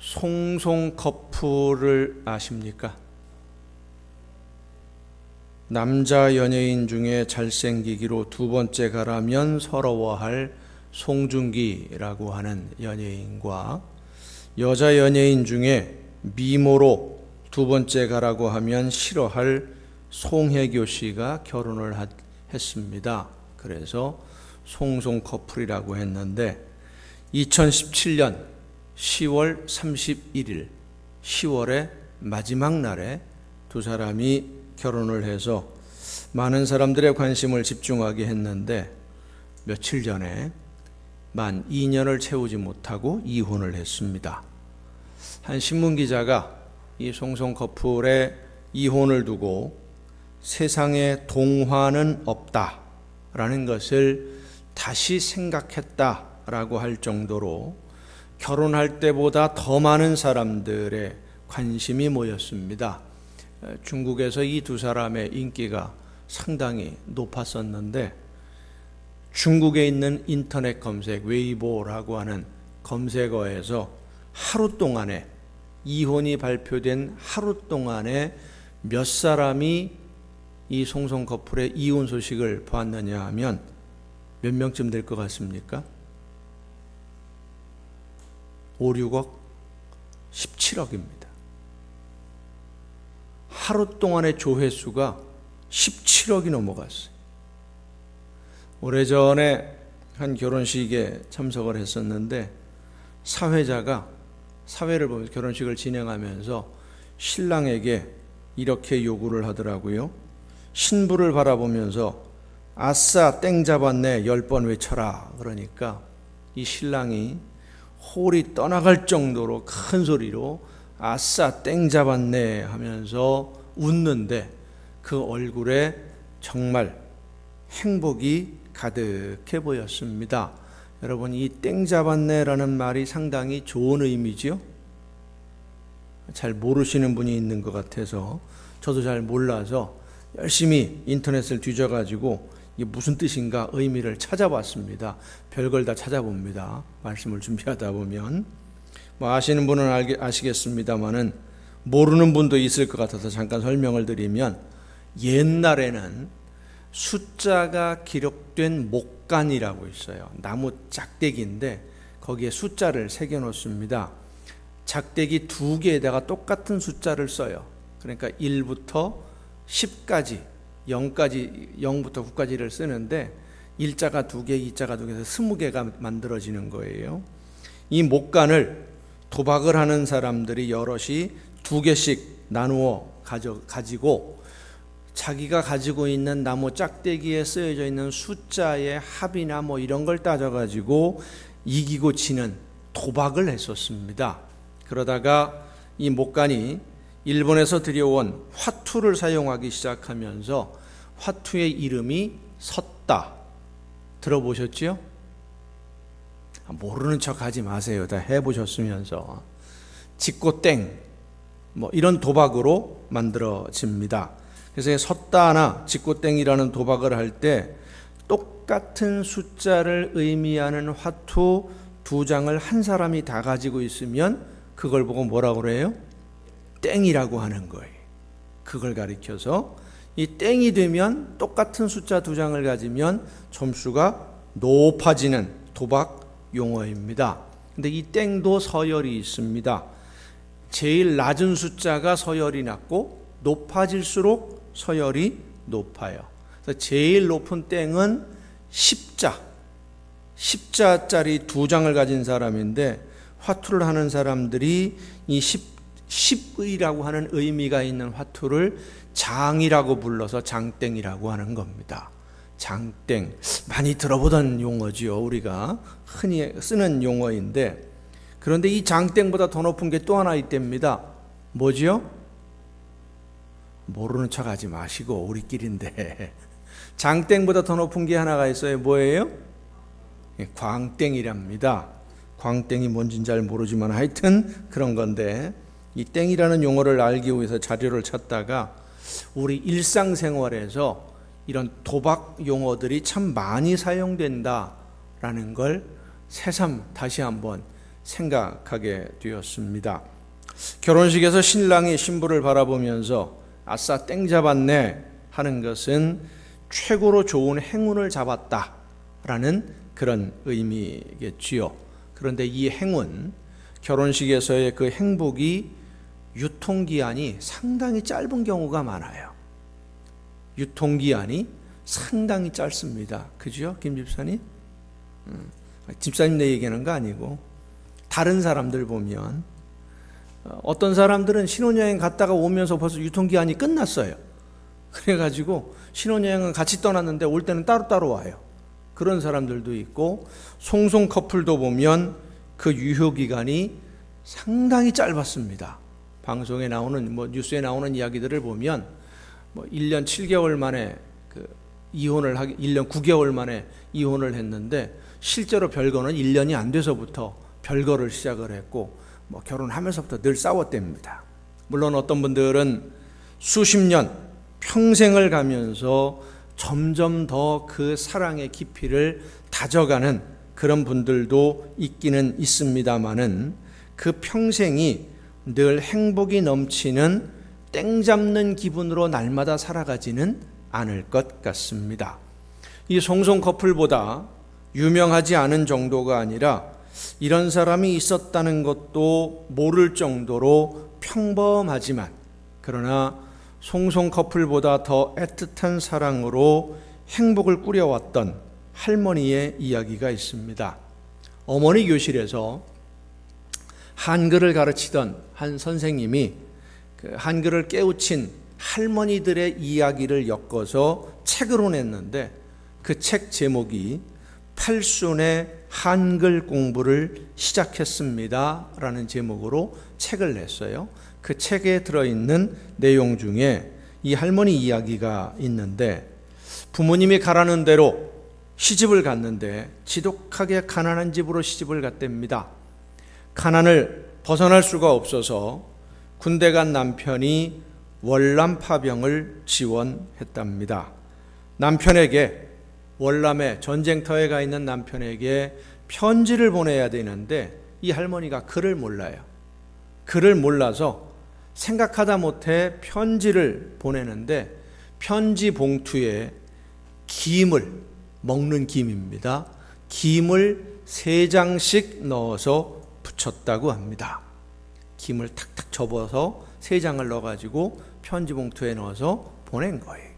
송송 커플을 아십니까? 남자 연예인 중에 잘생기기로 두 번째 가라면 서러워할 송중기라고 하는 연예인과 여자 연예인 중에 미모로 두 번째 가라고 하면 싫어할 송혜교 씨가 결혼을 했습니다. 그래서 송송 커플이라고 했는데 2017년 10월 31일 10월의 마지막 날에 두 사람이 결혼을 해서 많은 사람들의 관심을 집중하게 했는데 며칠 전에 만 2년을 채우지 못하고 이혼을 했습니다. 한 신문기자가 이 송송 커플의 이혼을 두고 세상에 동화는 없다라는 것을 다시 생각했다라고 할 정도로 결혼할 때보다 더 많은 사람들의 관심이 모였습니다. 중국에서 이 두 사람의 인기가 상당히 높았었는데 중국에 있는 인터넷 검색 웨이보라고 하는 검색어에서 하루 동안에 이혼이 발표된 하루 동안에 몇 사람이 이 송송 커플의 이혼 소식을 보았느냐 하면 몇 명쯤 될 것 같습니까? 5, 6억? 17억입니다. 하루 동안의 조회수가 17억이 넘어갔어요. 오래전에 한 결혼식에 참석을 했었는데 사회자가 사회를 보면서 결혼식을 진행하면서 신랑에게 이렇게 요구를 하더라고요. 신부를 바라보면서 아싸 땡 잡았네 10번 외쳐라. 그러니까 이 신랑이 홀이 떠나갈 정도로 큰 소리로 아싸 땡 잡았네 하면서 웃는데 그 얼굴에 정말 행복이 가득해 보였습니다. 여러분, 이 땡 잡았네라는 말이 상당히 좋은 의미죠. 잘 모르시는 분이 있는 것 같아서 저도 잘 몰라서 열심히 인터넷을 뒤져가지고 이게 무슨 뜻인가 의미를 찾아봤습니다. 별걸 다 찾아봅니다. 말씀을 준비하다 보면 아시는 분은 아시겠습니다만은 모르는 분도 있을 것 같아서 잠깐 설명을 드리면 옛날에는 숫자가 기록된 목간이라고 있어요. 나무 짝대기인데 거기에 숫자를 새겨 놓습니다. 작대기 두 개에다가 똑같은 숫자를 써요. 그러니까 1부터 10까지 0부터 9까지를 쓰는데 일자가 두 개, 이자가 두 개에서 20개가 만들어지는 거예요. 이 목간을 도박을 하는 사람들이 여럿이 두 개씩 나누어 가지고 자기가 가지고 있는 나무 짝대기에 쓰여져 있는 숫자의 합이나 이런 걸 따져가지고 이기고 지는 도박을 했었습니다. 그러다가 이 목간이 일본에서 들여온 화투를 사용하기 시작하면서 화투의 이름이 섰다. 들어보셨지요? 모르는 척 하지 마세요. 다 해보셨으면서. 직고땡 이런 도박으로 만들어집니다. 그래서 섰다나 직고땡이라는 도박을 할 때 똑같은 숫자를 의미하는 화투 두 장을 한 사람이 다 가지고 있으면 그걸 보고 뭐라고 그래요? 땡이라고 하는 거예요. 그걸 가리켜서 이 땡이 되면 똑같은 숫자 두 장을 가지면 점수가 높아지는 도박 용어입니다. 근데 이 땡도 서열이 있습니다. 제일 낮은 숫자가 서열이 낮고 높아질수록 서열이 높아요. 그래서 제일 높은 땡은 10자짜리 두 장을 가진 사람인데 화투를 하는 사람들이 이 10의라고 하는 의미가 있는 화투를 장이라고 불러서 장땡이라고 하는 겁니다. 장땡, 많이 들어보던 용어지요. 우리가 흔히 쓰는 용어인데 그런데 이 장땡보다 더 높은 게 또 하나 있답니다. 뭐지요? 모르는 척 하지 마시고 우리끼리인데 장땡보다 더 높은 게 하나가 있어요. 뭐예요? 광땡이랍니다. 광땡이 뭔지는 잘 모르지만 하여튼 그런 건데 이 땡이라는 용어를 알기 위해서 자료를 찾다가 우리 일상생활에서 이런 도박 용어들이 참 많이 사용된다라는 걸 새삼 다시 한번 생각하게 되었습니다. 결혼식에서 신랑이 신부를 바라보면서 아싸 땡 잡았네 하는 것은 최고로 좋은 행운을 잡았다라는 그런 의미겠지요. 그런데 이 행운, 결혼식에서의 그 행복이 유통기한이 상당히 짧은 경우가 많아요. 유통기한이 상당히 짧습니다. 그죠? 김 집사님? 집사님 내 얘기하는 거 아니고 다른 사람들 보면 어떤 사람들은 신혼여행 갔다가 오면서 벌써 유통기한이 끝났어요. 그래가지고 신혼여행은 같이 떠났는데 올 때는 따로따로 와요. 그런 사람들도 있고, 송송 커플도 보면 그 유효기간이 상당히 짧았습니다. 방송에 나오는 뉴스에 나오는 이야기들을 보면 1년 7개월 만에 1년 9개월 만에 이혼을 했는데, 실제로 별거는 1년이 안 돼서부터 별거를 시작을 했고 결혼하면서부터 늘 싸웠답니다. 물론 어떤 분들은 수십 년, 평생을 가면서 점점 더 그 사랑의 깊이를 다져가는 그런 분들도 있기는 있습니다마는 그 평생이 늘 행복이 넘치는 땡 잡는 기분으로 날마다 살아가지는 않을 것 같습니다. 이 송송 커플보다 유명하지 않은 정도가 아니라 이런 사람이 있었다는 것도 모를 정도로 평범하지만, 그러나 송송 커플보다 더 애틋한 사랑으로 행복을 꾸려왔던 할머니의 이야기가 있습니다. 어머니 교실에서 한글을 가르치던 한 선생님이 그 한글을 깨우친 할머니들의 이야기를 엮어서 책으로 냈는데, 그 책 제목이 팔순의 한글 공부를 시작했습니다 라는 제목으로 책을 냈어요. 그 책에 들어있는 내용 중에 이 할머니 이야기가 있는데, 부모님이 가라는 대로 시집을 갔는데 지독하게 가난한 집으로 시집을 갔답니다. 가난을 벗어날 수가 없어서 군대 간 남편이 월남 파병을 지원했답니다. 남편에게, 월남에 전쟁터에 가 있는 남편에게 편지를 보내야 되는데 이 할머니가 글을 몰라요. 글을 몰라서 생각하다 못해 편지를 보내는데, 편지 봉투에 김을, 먹는 김입니다. 김을 3장씩 넣어서 붙였다고 합니다. 김을 탁탁 접어서 3장을 넣어가지고 편지 봉투에 넣어서 보낸 거예요.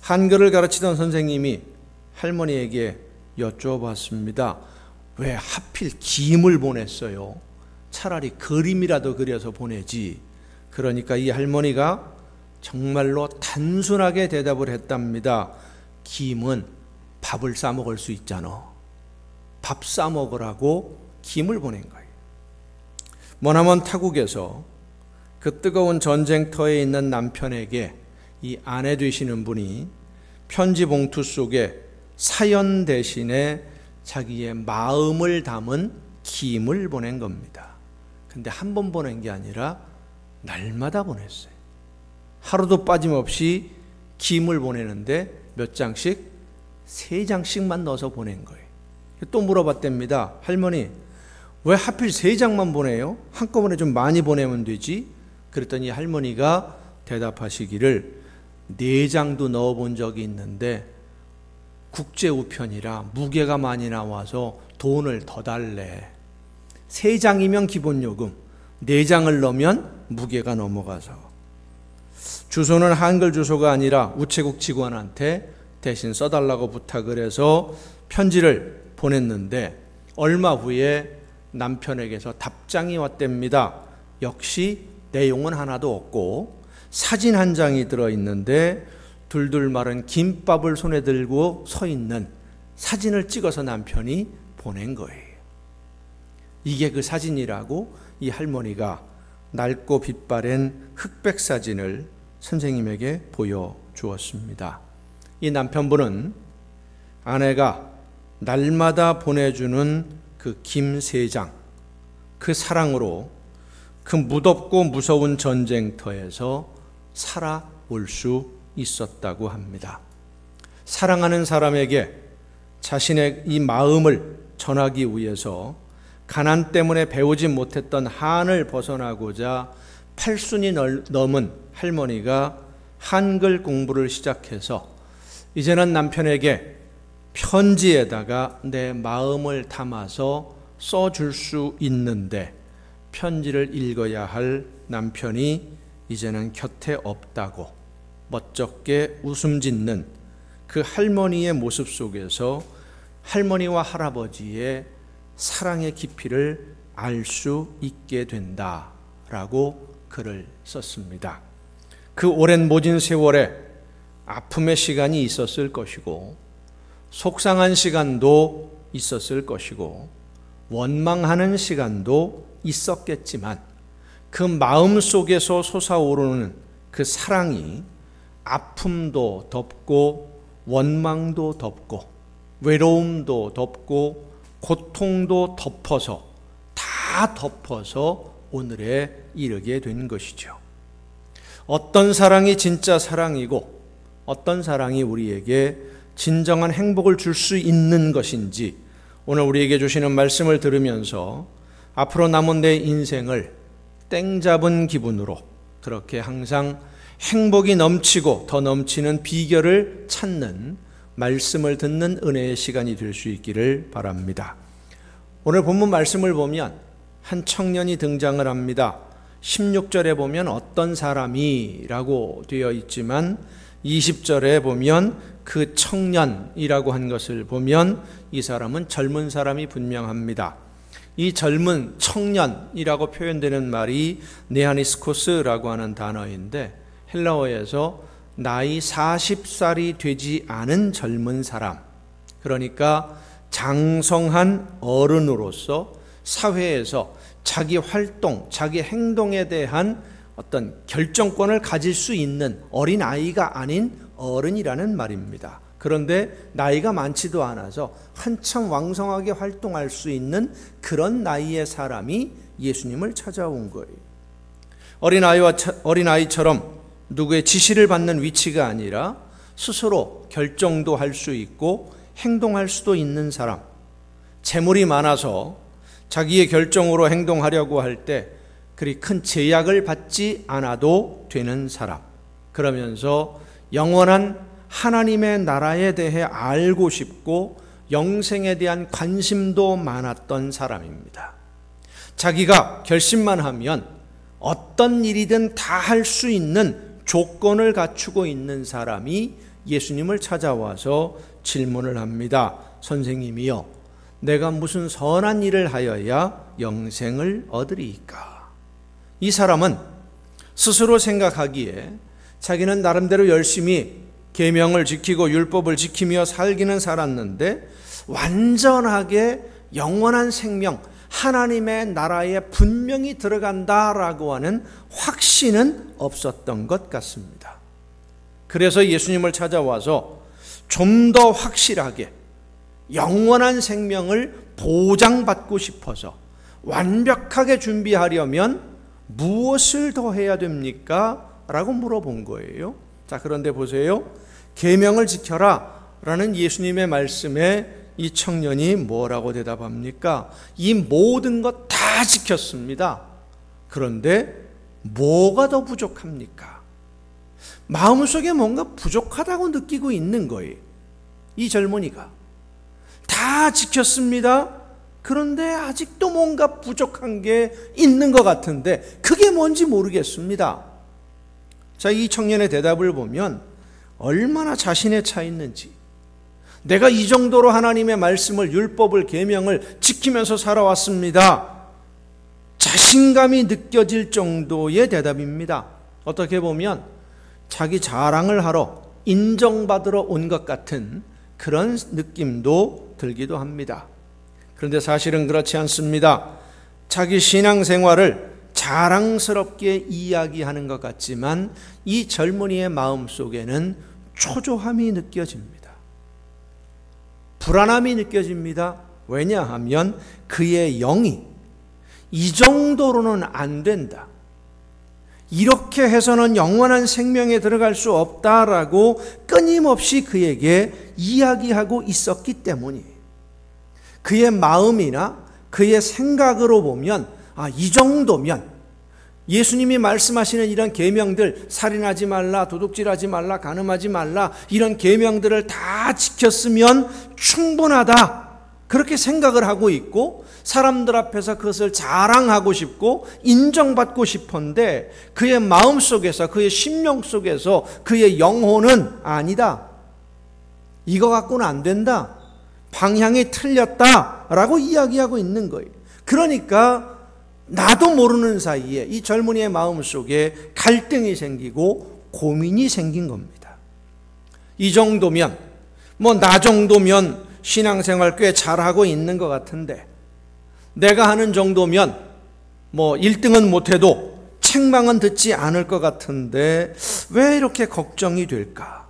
한글을 가르치던 선생님이 할머니에게 여쭤봤습니다. 왜 하필 김을 보냈어요? 차라리 그림이라도 그려서 보내지. 그러니까 이 할머니가 정말로 단순하게 대답을 했답니다. 김은 밥을 싸 먹을 수 있잖아. 밥 싸 먹으라고 김을 보낸 거예요. 머나먼 타국에서 그 뜨거운 전쟁터에 있는 남편에게 이 아내 되시는 분이 편지 봉투 속에 사연 대신에 자기의 마음을 담은 김을 보낸 겁니다. 근데 한 번 보낸 게 아니라 날마다 보냈어요. 하루도 빠짐없이 김을 보내는데 몇 장씩? 3장씩만 넣어서 보낸 거예요. 또 물어봤답니다. 할머니, 왜 하필 3장만 보내요? 한꺼번에 좀 많이 보내면 되지? 그랬더니 할머니가 대답하시기를 4장도 넣어본 적이 있는데 국제우편이라 무게가 많이 나와서 돈을 더 달래. 3장이면 기본요금, 4장을 넣으면 무게가 넘어가서. 주소는 한글 주소가 아니라 우체국 직원한테 대신 써달라고 부탁을 해서 편지를 보냈는데 얼마 후에 남편에게서 답장이 왔답니다. 역시 내용은 하나도 없고 사진 한 장이 들어있는데 둘둘 마른 김밥을 손에 들고 서 있는 사진을 찍어서 남편이 보낸 거예요. 이게 그 사진이라고 이 할머니가 낡고 빛바랜 흑백 사진을 선생님에게 보여주었습니다. 이 남편분은 아내가 날마다 보내주는 그 김 3장, 그 사랑으로 그 무덥고 무서운 전쟁터에서 살아올 수 있었다고 합니다. 사랑하는 사람에게 자신의 이 마음을 전하기 위해서 가난 때문에 배우지 못했던 한을 벗어나고자 80이 넘은 할머니가 한글 공부를 시작해서 이제는 남편에게 편지에다가 내 마음을 담아서 써줄 수 있는데 편지를 읽어야 할 남편이 이제는 곁에 없다고 멋쩍게 웃음 짓는 그 할머니의 모습 속에서 할머니와 할아버지의 사랑의 깊이를 알 수 있게 된다라고 글을 썼습니다. 그 오랜 모진 세월에 아픔의 시간이 있었을 것이고 속상한 시간도 있었을 것이고 원망하는 시간도 있었겠지만 그 마음 속에서 솟아오르는 그 사랑이 아픔도 덮고 원망도 덮고 외로움도 덮고 고통도 덮어서 다 덮어서 오늘에 이르게 된 것이죠. 어떤 사랑이 진짜 사랑이고 어떤 사랑이 우리에게 진정한 행복을 줄 수 있는 것인지 오늘 우리에게 주시는 말씀을 들으면서 앞으로 남은 내 인생을 땡 잡은 기분으로 그렇게 항상 행복이 넘치고 더 넘치는 비결을 찾는 말씀을 듣는 은혜의 시간이 될 수 있기를 바랍니다. 오늘 본문 말씀을 보면 한 청년이 등장을 합니다. 16절에 보면 어떤 사람이라고 되어 있지만 20절에 보면 그 청년이라고 한 것을 보면 이 사람은 젊은 사람이 분명합니다. 이 젊은 청년이라고 표현되는 말이 네아니스코스라고 하는 단어인데 헬라어에서 나이 40살이 되지 않은 젊은 사람, 그러니까 장성한 어른으로서 사회에서 자기 활동, 자기 행동에 대한 어떤 결정권을 가질 수 있는 어린아이가 아닌 어른이라는 말입니다. 그런데 나이가 많지도 않아서 한참 왕성하게 활동할 수 있는 그런 나이의 사람이 예수님을 찾아온 거예요. 어린아이처럼 누구의 지시를 받는 위치가 아니라 스스로 결정도 할 수 있고 행동할 수도 있는 사람, 재물이 많아서 자기의 결정으로 행동하려고 할 때 그리 큰 제약을 받지 않아도 되는 사람, 그러면서 영원한 하나님의 나라에 대해 알고 싶고 영생에 대한 관심도 많았던 사람입니다. 자기가 결심만 하면 어떤 일이든 다 할 수 있는 조건을 갖추고 있는 사람이 예수님을 찾아와서 질문을 합니다. 선생님이요, 내가 무슨 선한 일을 하여야 영생을 얻으리이까? 이 사람은 스스로 생각하기에 자기는 나름대로 열심히 계명을 지키고 율법을 지키며 살기는 살았는데 완전하게 영원한 생명, 하나님의 나라에 분명히 들어간다라고 하는 확신은 없었던 것 같습니다. 그래서 예수님을 찾아와서 좀 더 확실하게 영원한 생명을 보장받고 싶어서 완벽하게 준비하려면 무엇을 더 해야 됩니까? 라고 물어본 거예요. 자, 그런데 보세요. 계명을 지켜라 라는 예수님의 말씀에 이 청년이 뭐라고 대답합니까? 이 모든 것 다 지켰습니다. 그런데 뭐가 더 부족합니까? 마음속에 뭔가 부족하다고 느끼고 있는 거예요. 이 젊은이가 다 지켰습니다. 그런데 아직도 뭔가 부족한 게 있는 것 같은데 그게 뭔지 모르겠습니다. 자, 이 청년의 대답을 보면 얼마나 자신에 차 있는지, 내가 이 정도로 하나님의 말씀을, 율법을, 계명을 지키면서 살아왔습니다, 자신감이 느껴질 정도의 대답입니다. 어떻게 보면 자기 자랑을 하러 인정받으러 온 것 같은 그런 느낌도 들기도 합니다. 그런데 사실은 그렇지 않습니다. 자기 신앙생활을 자랑스럽게 이야기하는 것 같지만 이 젊은이의 마음속에는 초조함이 느껴집니다. 불안함이 느껴집니다. 왜냐하면 그의 영이 이 정도로는 안 된다, 이렇게 해서는 영원한 생명에 들어갈 수 없다라고 끊임없이 그에게 이야기하고 있었기 때문이에요. 그의 마음이나 그의 생각으로 보면 이 정도면 예수님이 말씀하시는 이런 계명들, 살인하지 말라, 도둑질하지 말라, 간음하지 말라, 이런 계명들을 다 지켰으면 충분하다, 그렇게 생각을 하고 있고 사람들 앞에서 그것을 자랑하고 싶고 인정받고 싶은데 그의 마음속에서, 그의 심령 속에서 그의 영혼은 아니다, 이거 갖고는 안 된다, 방향이 틀렸다라고 이야기하고 있는 거예요. 그러니까 나도 모르는 사이에 이 젊은이의 마음속에 갈등이 생기고 고민이 생긴 겁니다. 이 정도면, 나 정도면 신앙생활 꽤 잘하고 있는 것 같은데, 내가 하는 정도면 1등은 못해도 책망은 듣지 않을 것 같은데 왜 이렇게 걱정이 될까?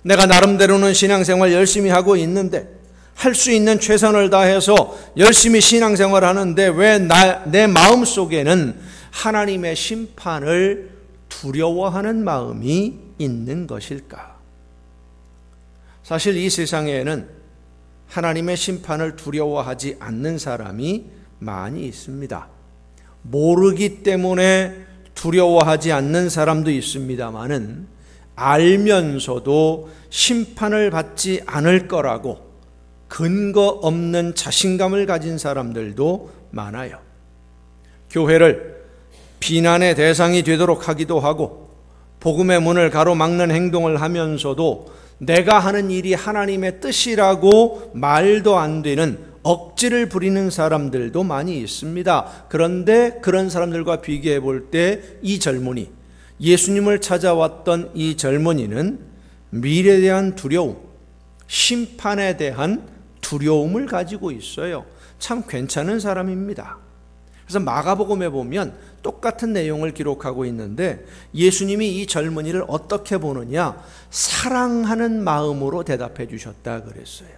내가 나름대로는 신앙생활 열심히 하고 있는데, 할 수 있는 최선을 다해서 열심히 신앙생활 하는데 왜 내 마음속에는 하나님의 심판을 두려워하는 마음이 있는 것일까? 사실 이 세상에는 하나님의 심판을 두려워하지 않는 사람이 많이 있습니다. 모르기 때문에 두려워하지 않는 사람도 있습니다만은 알면서도 심판을 받지 않을 거라고 근거 없는 자신감을 가진 사람들도 많아요. 교회를 비난의 대상이 되도록 하기도 하고 복음의 문을 가로막는 행동을 하면서도 내가 하는 일이 하나님의 뜻이라고 말도 안 되는 억지를 부리는 사람들도 많이 있습니다. 그런데 그런 사람들과 비교해 볼 때 이 젊은이, 예수님을 찾아왔던 이 젊은이는 미래에 대한 두려움, 심판에 대한 두려움을 가지고 있어요. 참 괜찮은 사람입니다. 그래서 마가복음에 보면 똑같은 내용을 기록하고 있는데 예수님이 이 젊은이를 어떻게 보느냐? 사랑하는 마음으로 대답해 주셨다 그랬어요.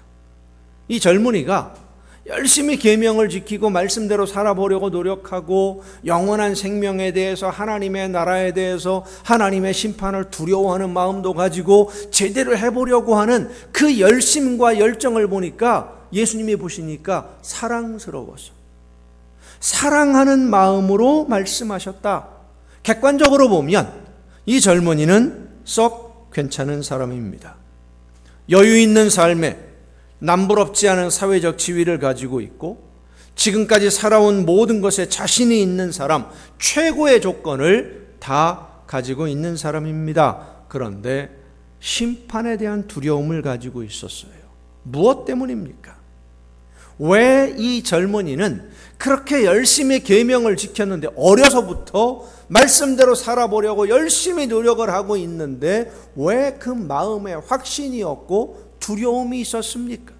이 젊은이가 열심히 계명을 지키고 말씀대로 살아보려고 노력하고 영원한 생명에 대해서, 하나님의 나라에 대해서, 하나님의 심판을 두려워하는 마음도 가지고 제대로 해보려고 하는 그 열심과 열정을 보니까, 예수님이 보시니까 사랑스러워서 사랑하는 마음으로 말씀하셨다. 객관적으로 보면 이 젊은이는 썩 괜찮은 사람입니다. 여유 있는 삶에 남부럽지 않은 사회적 지위를 가지고 있고 지금까지 살아온 모든 것에 자신이 있는 사람, 최고의 조건을 다 가지고 있는 사람입니다. 그런데 심판에 대한 두려움을 가지고 있었어요. 무엇 때문입니까? 왜 이 젊은이는 그렇게 열심히 계명을 지켰는데, 어려서부터 말씀대로 살아보려고 열심히 노력을 하고 있는데 왜 그 마음에 확신이 없고 두려움이 있었습니까?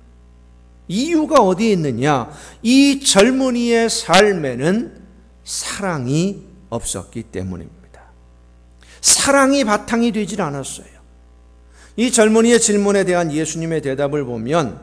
이유가 어디에 있느냐? 이 젊은이의 삶에는 사랑이 없었기 때문입니다. 사랑이 바탕이 되질 않았어요. 이 젊은이의 질문에 대한 예수님의 대답을 보면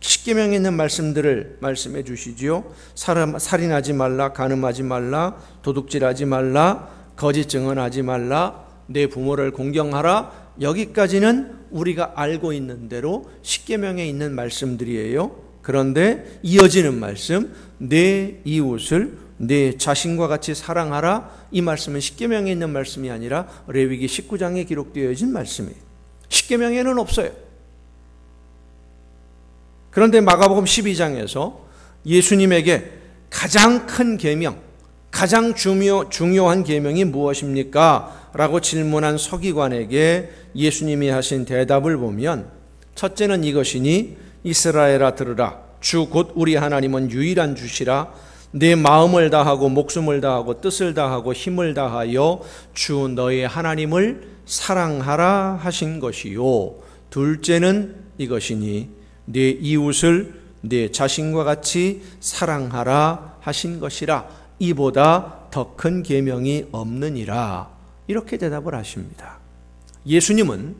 십계명에 있는 말씀들을 말씀해 주시지요. 살인하지 말라, 간음하지 말라, 도둑질하지 말라, 거짓 증언하지 말라, 내 부모를 공경하라. 여기까지는 우리가 알고 있는 대로 십계명에 있는 말씀들이에요. 그런데 이어지는 말씀, 내 이웃을 내 자신과 같이 사랑하라. 이 말씀은 십계명에 있는 말씀이 아니라 레위기 19장에 기록되어진 말씀이에요. 십계명에는 없어요. 그런데 마가복음 12장에서 예수님에게 가장 큰 계명, 가장 중요한 계명이 무엇입니까? 라고 질문한 서기관에게 예수님이 하신 대답을 보면, 첫째는 이것이니 이스라엘아 들으라. 주 곧 우리 하나님은 유일한 주시라. 내 마음을 다하고 목숨을 다하고 뜻을 다하고 힘을 다하여 주 너의 하나님을 사랑하라 하신 것이요. 둘째는 이것이니 내 이웃을 내 자신과 같이 사랑하라 하신 것이라. 이보다 더 큰 계명이 없느니라. 이렇게 대답을 하십니다. 예수님은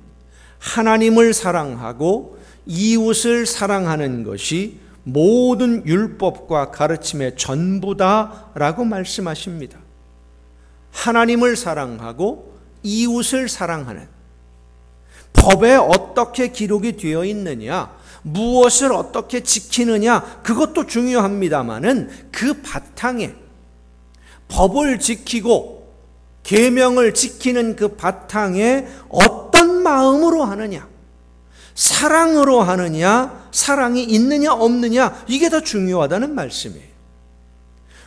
하나님을 사랑하고 이웃을 사랑하는 것이 모든 율법과 가르침의 전부다라고 말씀하십니다. 하나님을 사랑하고 이웃을 사랑하는, 법에 어떻게 기록이 되어 있느냐? 무엇을 어떻게 지키느냐, 그것도 중요합니다마는 그 바탕에 법을 지키고 계명을 지키는 그 바탕에 어떤 마음으로 하느냐, 사랑으로 하느냐, 사랑이 있느냐 없느냐, 이게 더 중요하다는 말씀이에요.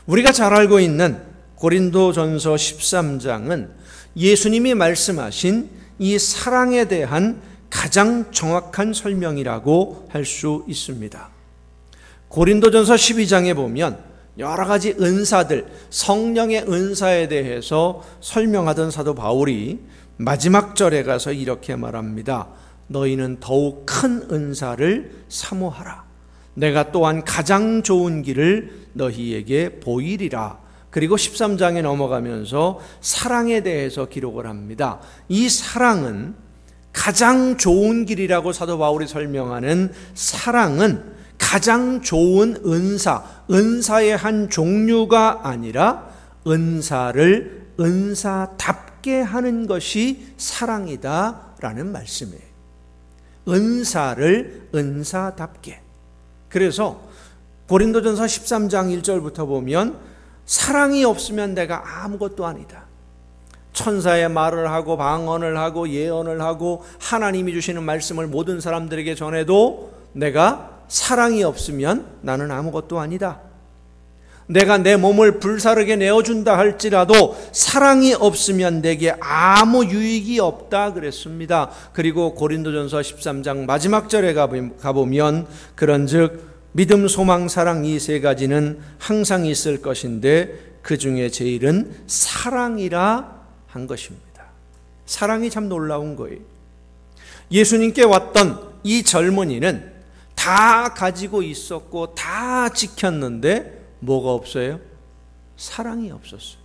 우리가 잘 알고 있는 고린도전서 13장은 예수님이 말씀하신 이 사랑에 대한 가장 정확한 설명이라고 할 수 있습니다. 고린도전서 12장에 보면 여러 가지 은사들, 성령의 은사에 대해서 설명하던 사도 바울이 마지막 절에 가서 이렇게 말합니다. 너희는 더욱 큰 은사를 사모하라. 내가 또한 가장 좋은 길을 너희에게 보이리라. 그리고 13장에 넘어가면서 사랑에 대해서 기록을 합니다. 이 사랑은, 가장 좋은 길이라고 사도 바울이 설명하는 사랑은 가장 좋은 은사의 한 종류가 아니라 은사를 은사답게 하는 것이 사랑이다라는 말씀이에요. 은사를 은사답게. 그래서 고린도전서 13장 1절부터 보면 사랑이 없으면 내가 아무것도 아니다. 천사의 말을 하고 방언을 하고 예언을 하고 하나님이 주시는 말씀을 모든 사람들에게 전해도 내가 사랑이 없으면 나는 아무것도 아니다. 내가 내 몸을 불사르게 내어준다 할지라도 사랑이 없으면 내게 아무 유익이 없다 그랬습니다. 그리고 고린도전서 13장 마지막 절에 가보면 그런즉 믿음, 소망, 사랑 이 세 가지는 항상 있을 것인데 그 중에 제일은 사랑이라 한 것입니다. 사랑이 참 놀라운 거예요. 예수님께 왔던 이 젊은이는 다 가지고 있었고 다 지켰는데 뭐가 없어요? 사랑이 없었어요.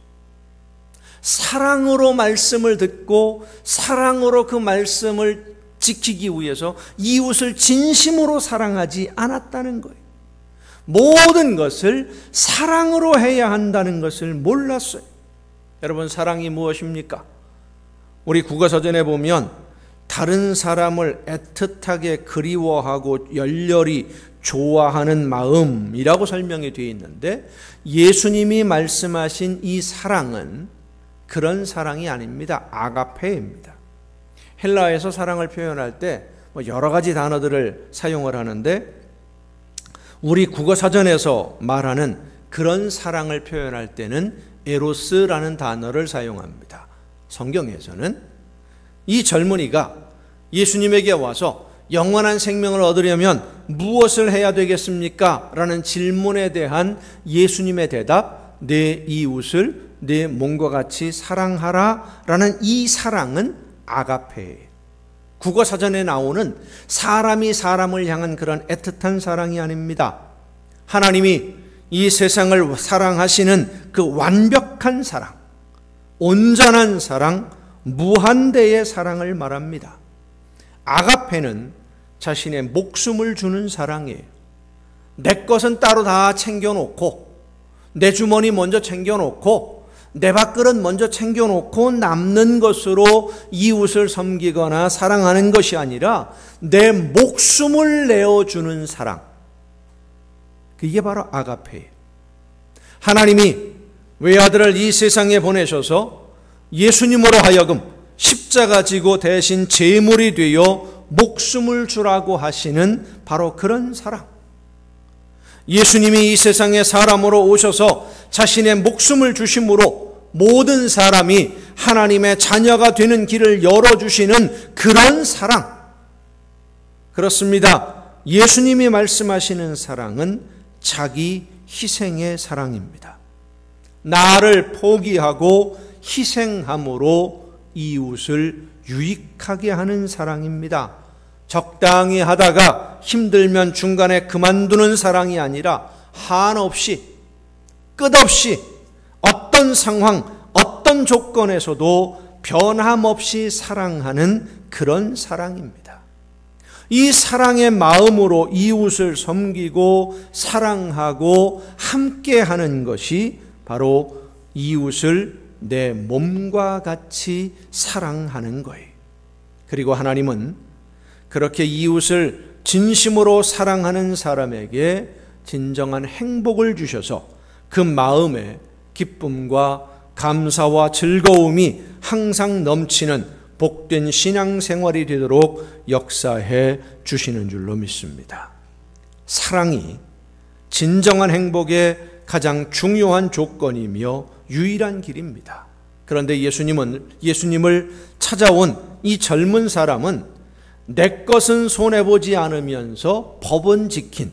사랑으로 말씀을 듣고 사랑으로 그 말씀을 지키기 위해서 이웃을 진심으로 사랑하지 않았다는 거예요. 모든 것을 사랑으로 해야 한다는 것을 몰랐어요. 여러분, 사랑이 무엇입니까? 우리 국어사전에 보면 다른 사람을 애틋하게 그리워하고 열렬히 좋아하는 마음이라고 설명이 되어 있는데 예수님이 말씀하신 이 사랑은 그런 사랑이 아닙니다. 아가페입니다. 헬라어에서 사랑을 표현할 때 여러 가지 단어들을 사용을 하는데 우리 국어사전에서 말하는 그런 사랑을 표현할 때는 에로스라는 단어를 사용합니다. 성경에서는 이 젊은이가 예수님에게 와서 영원한 생명을 얻으려면 무엇을 해야 되겠습니까? 라는 질문에 대한 예수님의 대답, 내 이웃을 내 몸과 같이 사랑하라 라는 이 사랑은 아가페예요. 국어사전에 나오는 사람이 사람을 향한 그런 애틋한 사랑이 아닙니다. 하나님이 이 세상을 사랑하시는 그 완벽한 사랑, 온전한 사랑, 무한대의 사랑을 말합니다. 아가페는 자신의 목숨을 주는 사랑이에요. 내 것은 따로 다 챙겨놓고 내 주머니 먼저 챙겨놓고 내 밥그릇 먼저 챙겨놓고 남는 것으로 이웃을 섬기거나 사랑하는 것이 아니라 내 목숨을 내어주는 사랑, 그게 바로 아가페예요. 하나님이 외아들을 이 세상에 보내셔서 예수님으로 하여금 십자가 지고 대신 제물이 되어 목숨을 주라고 하시는 바로 그런 사랑. 예수님이 이 세상에 사람으로 오셔서 자신의 목숨을 주심으로 모든 사람이 하나님의 자녀가 되는 길을 열어주시는 그런 사랑. 그렇습니다. 예수님이 말씀하시는 사랑은 자기 희생의 사랑입니다. 나를 포기하고 희생함으로 이웃을 유익하게 하는 사랑입니다. 적당히 하다가 힘들면 중간에 그만두는 사랑이 아니라 한없이 끝없이 어떤 상황, 어떤 조건에서도 변함없이 사랑하는 그런 사랑입니다. 이 사랑의 마음으로 이웃을 섬기고 사랑하고 함께하는 것이 바로 이웃을 내 몸과 같이 사랑하는 거예요. 그리고 하나님은 그렇게 이웃을 진심으로 사랑하는 사람에게 진정한 행복을 주셔서 그 마음에 기쁨과 감사와 즐거움이 항상 넘치는 복된 신앙생활이 되도록 역사해 주시는 줄로 믿습니다. 사랑이 진정한 행복의 가장 중요한 조건이며 유일한 길입니다. 그런데 예수님을 찾아온 이 젊은 사람은 내 것은 손해보지 않으면서 법은 지킨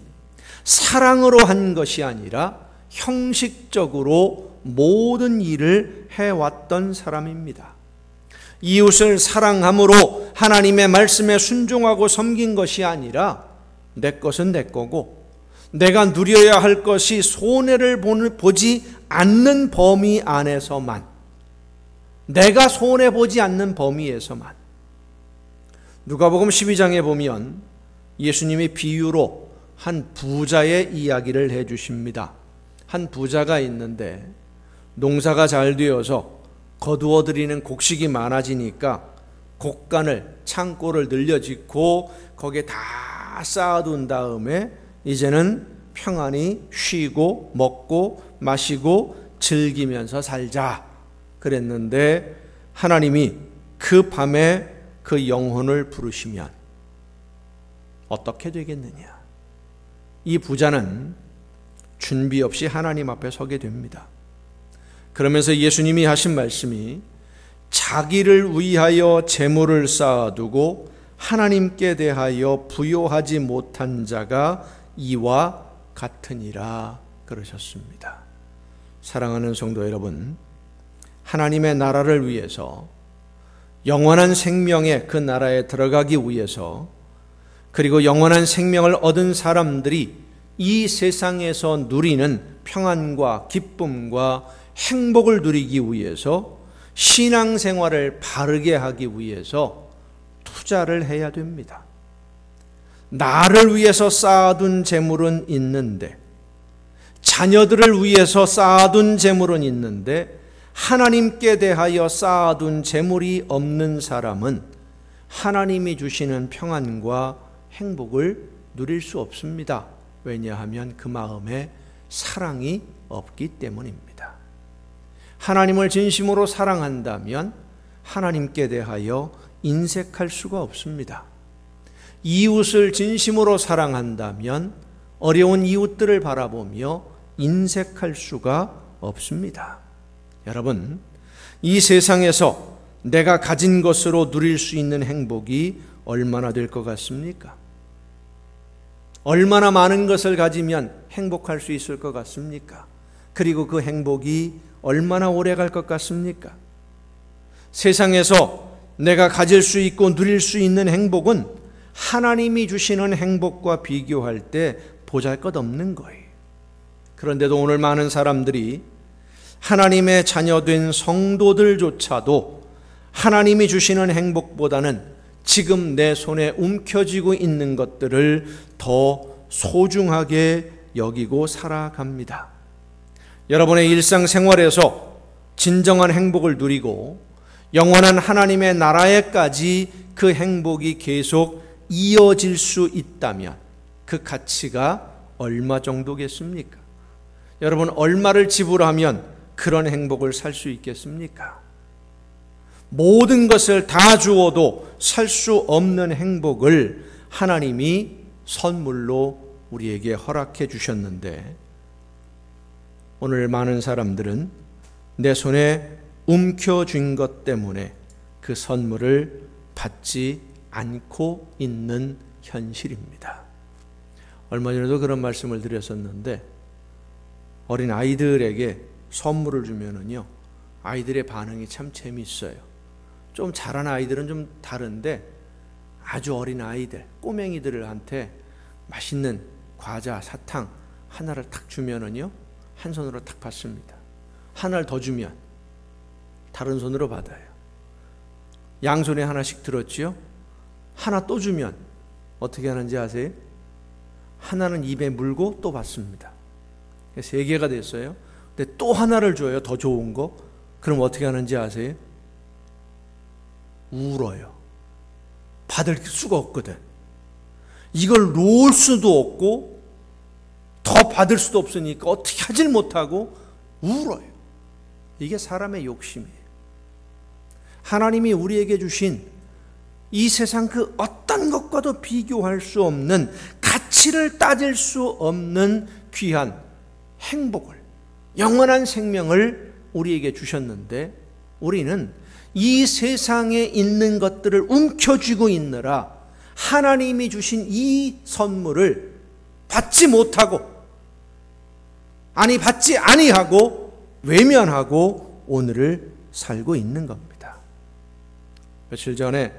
사랑으로 한 것이 아니라 형식적으로 모든 일을 해왔던 사람입니다. 이웃을 사랑함으로 하나님의 말씀에 순종하고 섬긴 것이 아니라 내 것은 내 거고 내가 누려야 할 것이 손해를 보지 않는 범위 안에서만, 내가 손해보지 않는 범위에서만. 누가복음 12장에 보면 예수님이 비유로 한 부자의 이야기를 해주십니다. 한 부자가 있는데 농사가 잘 되어서 거두어들이는 곡식이 많아지니까 곡간을, 창고를 늘려짓고 거기에 다 쌓아둔 다음에 이제는 평안히 쉬고 먹고 마시고 즐기면서 살자 그랬는데, 하나님이 그 밤에 그 영혼을 부르시면 어떻게 되겠느냐? 이 부자는 준비 없이 하나님 앞에 서게 됩니다. 그러면서 예수님이 하신 말씀이 자기를 위하여 재물을 쌓아두고 하나님께 대하여 부요하지 못한 자가 이와 같으니라 그러셨습니다. 사랑하는 성도 여러분, 하나님의 나라를 위해서, 영원한 생명의 그 나라에 들어가기 위해서, 그리고 영원한 생명을 얻은 사람들이 이 세상에서 누리는 평안과 기쁨과 행복을 누리기 위해서, 신앙생활을 바르게 하기 위해서 투자를 해야 됩니다. 나를 위해서 쌓아둔 재물은 있는데, 자녀들을 위해서 쌓아둔 재물은 있는데, 하나님께 대하여 쌓아둔 재물이 없는 사람은 하나님이 주시는 평안과 행복을 누릴 수 없습니다. 왜냐하면 그 마음에 사랑이 없기 때문입니다. 하나님을 진심으로 사랑한다면 하나님께 대하여 인색할 수가 없습니다. 이웃을 진심으로 사랑한다면 어려운 이웃들을 바라보며 인색할 수가 없습니다. 여러분, 이 세상에서 내가 가진 것으로 누릴 수 있는 행복이 얼마나 될 것 같습니까? 얼마나 많은 것을 가지면 행복할 수 있을 것 같습니까? 그리고 그 행복이 얼마나 오래 갈 것 같습니까? 세상에서 내가 가질 수 있고 누릴 수 있는 행복은 하나님이 주시는 행복과 비교할 때 보잘것없는 거예요. 그런데도 오늘 많은 사람들이 하나님의 자녀된 성도들조차도 하나님이 주시는 행복보다는 지금 내 손에 움켜쥐고 있는 것들을 더 소중하게 여기고 살아갑니다. 여러분의 일상생활에서 진정한 행복을 누리고 영원한 하나님의 나라에까지 그 행복이 계속 이어질 수 있다면 그 가치가 얼마 정도겠습니까? 여러분, 얼마를 지불하면 그런 행복을 살 수 있겠습니까? 모든 것을 다 주어도 살 수 없는 행복을 하나님이 선물로 우리에게 허락해 주셨는데, 오늘 많은 사람들은 내 손에 움켜쥔 것 때문에 그 선물을 받지 않고 있는 현실입니다. 얼마 전에도 그런 말씀을 드렸었는데, 어린 아이들에게 선물을 주면은요, 아이들의 반응이 참 재미있어요. 좀 자란 아이들은 좀 다른데, 아주 어린 아이들, 꼬맹이들한테 맛있는 과자, 사탕 하나를 탁 주면은요, 한 손으로 탁 받습니다. 하나를 더 주면 다른 손으로 받아요. 양손에 하나씩 들었지요? 하나 또 주면 어떻게 하는지 아세요? 하나는 입에 물고 또 받습니다. 3개가 됐어요. 근데 또 하나를 줘요, 더 좋은 거. 그럼 어떻게 하는지 아세요? 울어요. 받을 수가 없거든. 이걸 놓을 수도 없고 더 받을 수도 없으니까 어떻게 하질 못하고 울어요. 이게 사람의 욕심이에요. 하나님이 우리에게 주신 이 세상 그 어떤 것과도 비교할 수 없는, 가치를 따질 수 없는 귀한 행복을, 영원한 생명을 우리에게 주셨는데, 우리는 이 세상에 있는 것들을 움켜쥐고 있느라 하나님이 주신 이 선물을 받지 못하고, 받지 아니하고 외면하고 오늘을 살고 있는 겁니다. 며칠 전에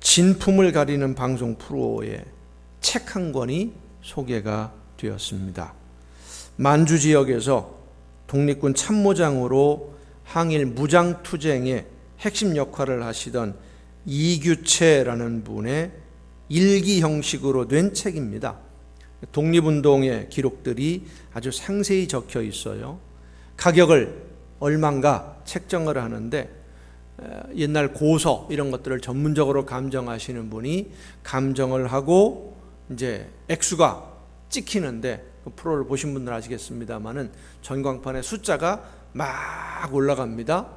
진품을 가리는 방송 프로에 책 한 권이 소개가 되었습니다. 만주 지역에서 독립군 참모장으로 항일 무장투쟁의 핵심 역할을 하시던 이규채라는 분의 일기 형식으로 된 책입니다. 독립운동의 기록들이 아주 상세히 적혀 있어요. 가격을 얼마인가 책정을 하는데, 옛날 고서 이런 것들을 전문적으로 감정하시는 분이 감정을 하고 이제 액수가 찍히는데, 그 프로를 보신 분들 아시겠습니다만은 전광판에 숫자가 막 올라갑니다.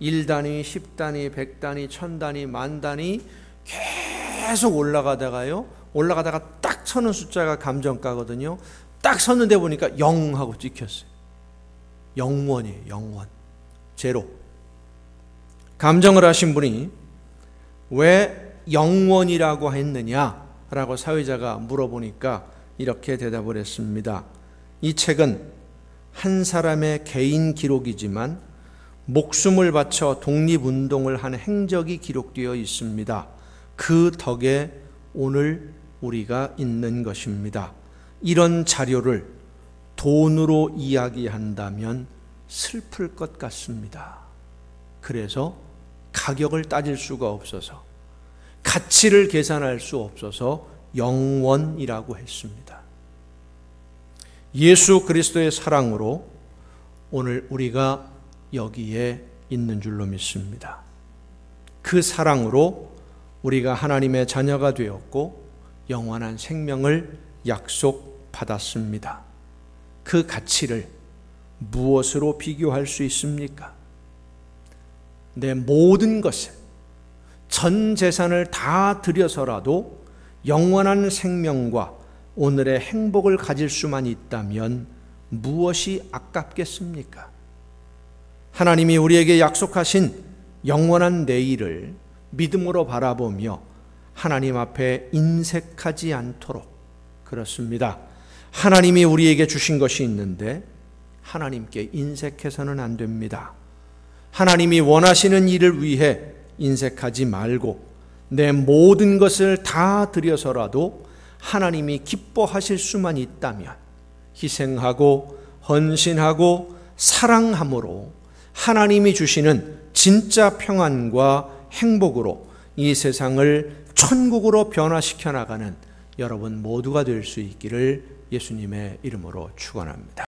1단위, 10단위, 100단위, 1000단위, 만단위 계속 올라가다가 딱 서는 숫자가 감정가거든요. 딱 섰는데 보니까 0 하고 찍혔어요. 0원이에요. 0원. 제로. 감정을 하신 분이 왜 0원이라고 했느냐라고 사회자가 물어보니까 이렇게 대답을 했습니다. 이 책은 한 사람의 개인 기록이지만 목숨을 바쳐 독립운동을 한 행적이 기록되어 있습니다. 그 덕에 오늘 우리가 있는 것입니다. 이런 자료를 돈으로 이야기한다면 슬플 것 같습니다. 그래서 가격을 따질 수가 없어서, 가치를 계산할 수 없어서 0원이라고 했습니다. 예수 그리스도의 사랑으로 오늘 우리가 여기에 있는 줄로 믿습니다. 그 사랑으로 우리가 하나님의 자녀가 되었고 영원한 생명을 약속받았습니다. 그 가치를 무엇으로 비교할 수 있습니까? 내 모든 것을, 전 재산을 다 들여서라도 영원한 생명과 오늘의 행복을 가질 수만 있다면 무엇이 아깝겠습니까? 하나님이 우리에게 약속하신 영원한 내일을 믿음으로 바라보며 하나님 앞에 인색하지 않도록, 그렇습니다. 하나님이 우리에게 주신 것이 있는데 하나님께 인색해서는 안 됩니다. 하나님이 원하시는 일을 위해 인색하지 말고 내 모든 것을 다 들여서라도 하나님이 기뻐하실 수만 있다면 희생하고 헌신하고 사랑함으로 하나님이 주시는 진짜 평안과 행복으로 이 세상을 천국으로 변화시켜 나가는 여러분 모두가 될 수 있기를 예수님의 이름으로 축원합니다.